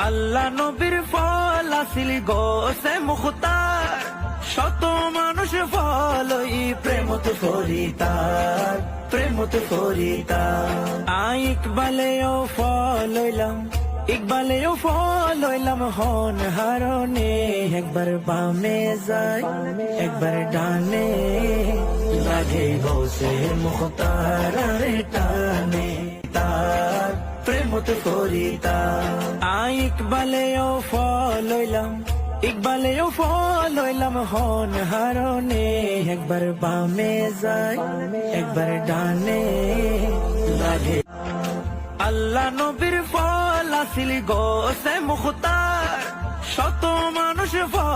আল্লাহ নবীর ফল আসিল গোসে মুখতার, শত মানুষ ফল ওই প্রেমত ফরিতার, প্রেমত ফরিতার। ইকবালেও ফল হইলাম, ইকবালেও ফল হইলাম হন হারনে। একবার বামে যায় একবার ডানে, লাগে গোসে মুখতার আরে টানে তার, প্রেমত ফরিতার। ইকবালেও ফল হইলাম, ইকবালেও ফল হইলাম হন হারনে। একবার বামে যায় একবার ডানে, লাগে আল্লাহ নবীর ফল আসিল গোসে মুখতার, শত মানুষ ফল